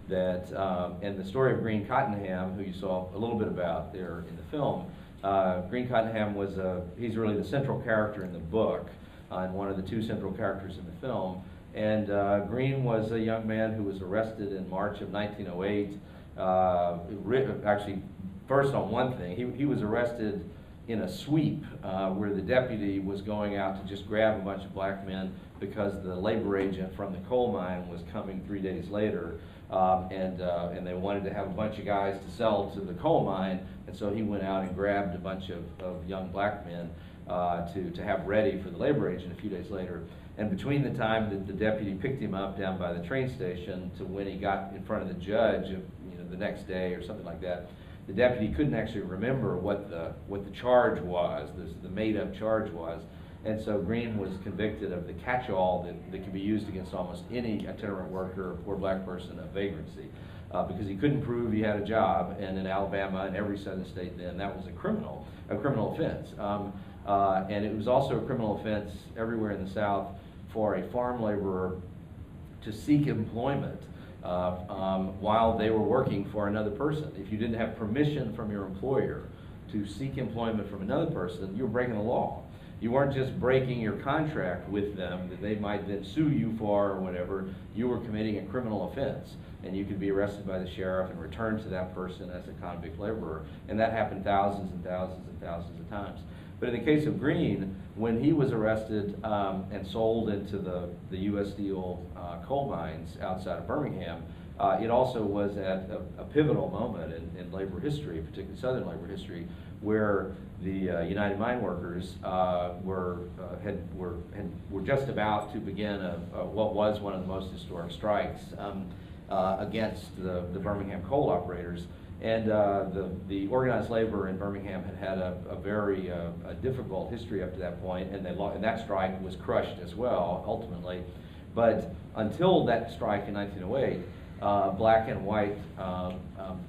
that, and the story of Green Cottenham, who you saw a little bit about there in the film, Green Cottenham was he's really the central character in the book, and one of the two central characters in the film. And Green was a young man who was arrested in March of 1908. Actually, first on one thing, he was arrested in a sweep where the deputy was going out to just grab a bunch of black men because the labor agent from the coal mine was coming 3 days later, and they wanted to have a bunch of guys to sell to the coal mine, and so he went out and grabbed a bunch of young black men to have ready for the labor agent a few days later. And between the time that the deputy picked him up down by the train station to when he got in front of the judge, the next day or something like that, the deputy couldn't actually remember what the charge was, the made-up charge was. And so Green was convicted of the catch-all that can be used against almost any itinerant worker or poor black person of vagrancy, because he couldn't prove he had a job, and in Alabama and every southern state then, that was a criminal offense. And it was also a criminal offense everywhere in the South for a farm laborer to seek employment while they were working for another person. If you didn't have permission from your employer to seek employment from another person, you were breaking the law. You weren't just breaking your contract with them that they might then sue you for or whatever. You were committing a criminal offense, and you could be arrested by the sheriff and returned to that person as a convict laborer. And that happened thousands and thousands and thousands of times. But in the case of Green, when he was arrested and sold into the U.S. Steel coal mines outside of Birmingham, it also was at a pivotal moment in labor history, particularly Southern labor history, where the United Mine Workers were just about to begin what was one of the most historic strikes against the Birmingham coal operators. And the organized labor in Birmingham had a very difficult history up to that point, and that strike was crushed as well, ultimately. But until that strike in 1908, black and white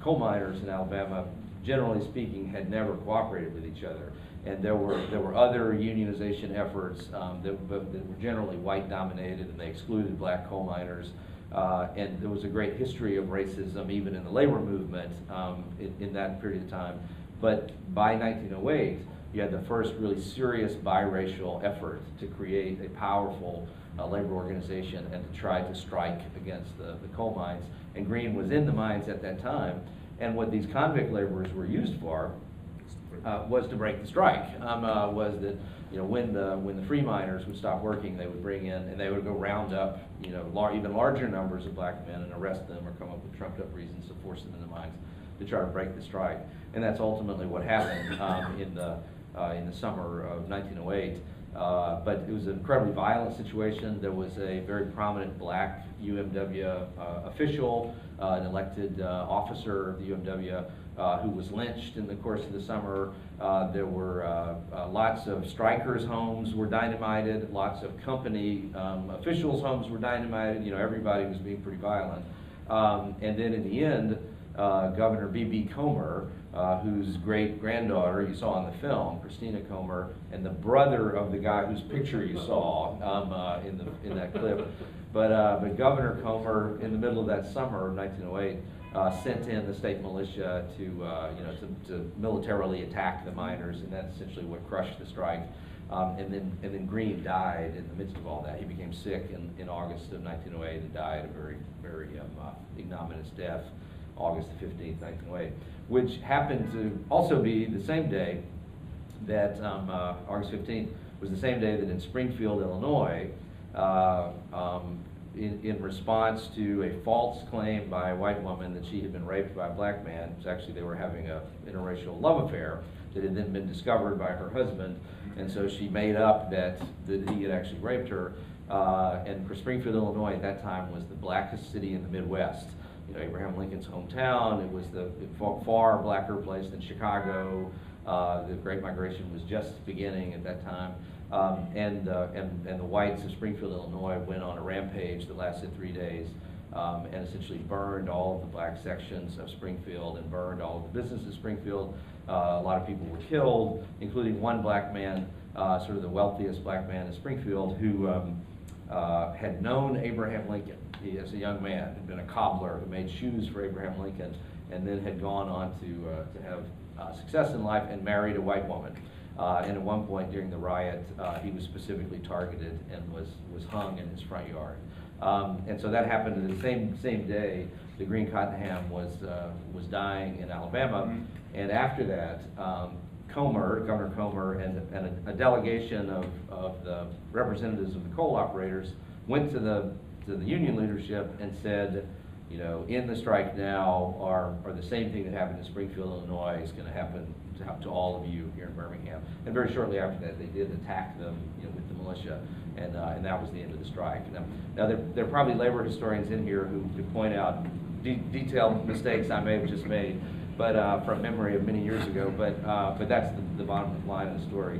coal miners in Alabama, generally speaking, had never cooperated with each other. And there were other unionization efforts that were generally white dominated, and they excluded black coal miners. And there was a great history of racism even in the labor movement in that period of time. But by 1908, you had the first really serious biracial effort to create a powerful labor organization and to try to strike against the coal mines. And Green was in the mines at that time. And what these convict laborers were used for was to break the strike. Was that when the free miners would stop working, they would bring in and they would go round up even larger numbers of black men and arrest them or come up with trumped up reasons to force them in the mines to try to break the strike. And that's ultimately what happened in the summer of 1908. But it was an incredibly violent situation. There was a very prominent black UMW official, an elected officer of the UMW, who was lynched in the course of the summer. There were lots of strikers' homes were dynamited, lots of company officials' homes were dynamited. Everybody was being pretty violent. And then in the end, Governor B.B. Comer, whose great-granddaughter you saw in the film, Christina Comer, and the brother of the guy whose picture you saw in that clip. But Governor Comer, in the middle of that summer of 1908, sent in the state militia to militarily attack the miners, and that's essentially what crushed the strike. And then Green died in the midst of all that. He became sick in August of 1908 and died a very, very ignominious death, August 15th, 1908, which happened to also be the same day that August 15th was the same day that in Springfield, Illinois, in response to a false claim by a white woman that she had been raped by a black man. It was actually, they were having an interracial love affair that had then been discovered by her husband, and so she made up that he had actually raped her. And for Springfield, Illinois at that time was the blackest city in the Midwest. Abraham Lincoln's hometown. It was the far blacker place than Chicago. The Great Migration was just beginning at that time. And the whites of Springfield, Illinois went on a rampage that lasted 3 days and essentially burned all of the black sections of Springfield and burned all of the businesses of Springfield. A lot of people were killed, including one black man, sort of the wealthiest black man in Springfield, who had known Abraham Lincoln. He, as a young man, had been a cobbler who made shoes for Abraham Lincoln, and then had gone on to have success in life and married a white woman. And at one point during the riot, he was specifically targeted and was hung in his front yard. And so that happened the same day. The Green Cottenham was dying in Alabama, and after that, Governor Comer, and a delegation of the representatives of the coal operators went to the union leadership and said, you know, in the strike now, or the same thing that happened in Springfield, Illinois, is going to happen to all of you here in Birmingham. And very shortly after that, they did attack them, you know, with the militia, and that was the end of the strike. Now there are probably labor historians in here who could point out detailed mistakes I may have just made, but from memory of many years ago. But that's the bottom line of the story.